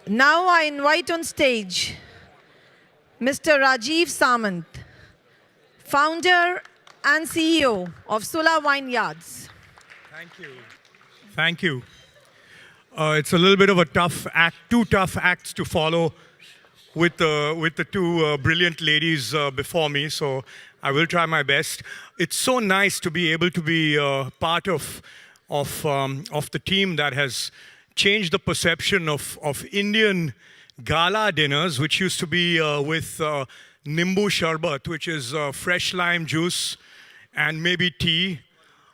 Now I invite on stage Mr. Rajeev Samant, founder and CEO of Sula Vineyards. Thank you. Thank you. It's a little bit of a tough act, two tough acts to follow with the two brilliant ladies before me, so I will try my best. It's so nice to be able to be part of the team that has changed the perception of Indian Gala dinners, which used to be with Nimbu Sharbat, which is fresh lime juice and maybe tea.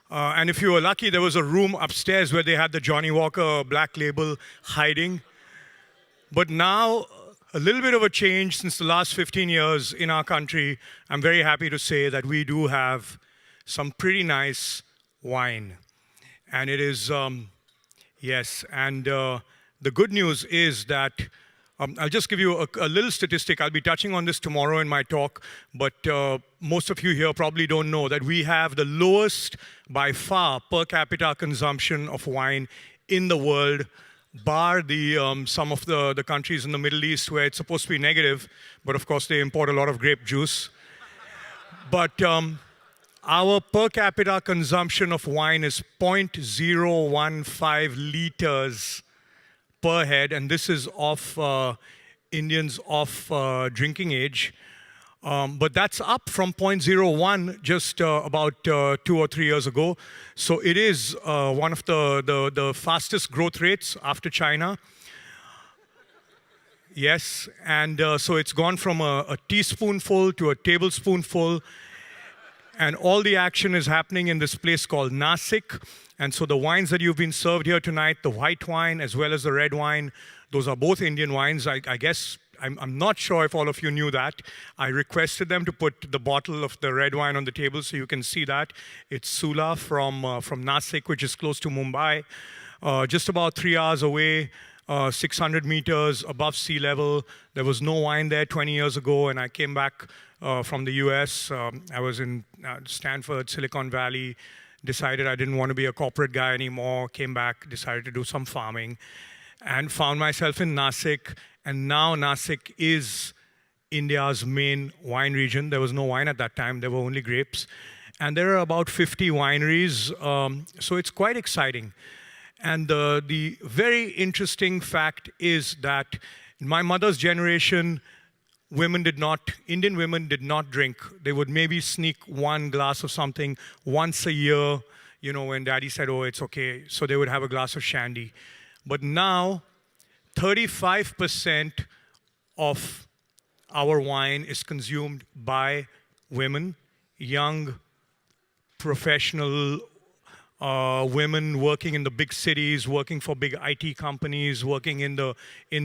And if you were lucky, there was a room upstairs where they had the Johnny Walker Black Label hiding. But now, a little bit of a change since the last 15 years in our country. I'm very happy to say that we do have some pretty nice wine. And it is, yes, and the good news is that I'll just give you a little statistic. I'll be touching on this tomorrow in my talk, but most of you here probably don't know that we have the lowest, by far, per capita consumption of wine in the world, bar some of the countries in the Middle East where it's supposed to be negative, but of course they import a lot of grape juice. But our per capita consumption of wine is 0.015 liters per head, and this is of Indians of drinking age. But that's up from 0.01 just about 2 or 3 years ago. So it is one of the fastest growth rates after China. Yes, and so it's gone from a teaspoonful to a tablespoonful. And all the action is happening in this place called Nasik. And so the wines that you've been served here tonight, the white wine as well as the red wine, those are both Indian wines. I guess, I'm not sure if all of you knew that. I requested them to put the bottle of the red wine on the table so you can see that. It's Sula from Nasik, which is close to Mumbai, just about 3 hours away. 600 meters above sea level. There was no wine there 20 years ago, and I came back from the US. I was in Stanford, Silicon Valley, decided I didn't want to be a corporate guy anymore, came back, decided to do some farming, and found myself in Nasik. And now Nasik is India's main wine region. There was no wine at that time, there were only grapes. And there are about 50 wineries, so it's quite exciting. And the very interesting fact is that in my mother's generation, Indian women did not drink. They would maybe sneak one glass of something once a year, you know, when daddy said, oh, it's okay. So they would have a glass of shandy. But now, 35% of our wine is consumed by women, young, professional women working in the big cities, working for big IT companies, working in the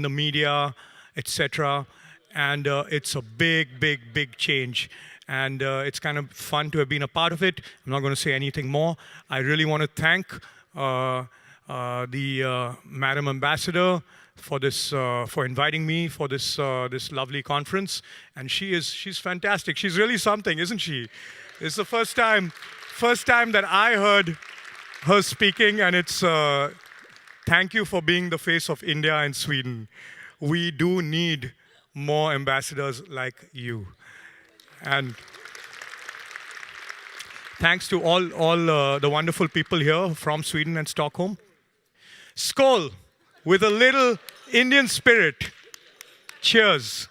media, etc. And it's a big, big, big change. And it's kind of fun to have been a part of it. I'm not going to say anything more. I really want to thank the Madam Ambassador for this, for inviting me for this lovely conference. And she's fantastic. She's really something, isn't she? It's the first time that I heard her speaking, and it's thank you for being the face of India and Sweden. We do need more ambassadors like you. And thanks to all the wonderful people here from Sweden and Stockholm. Skål, with a little Indian spirit. Cheers.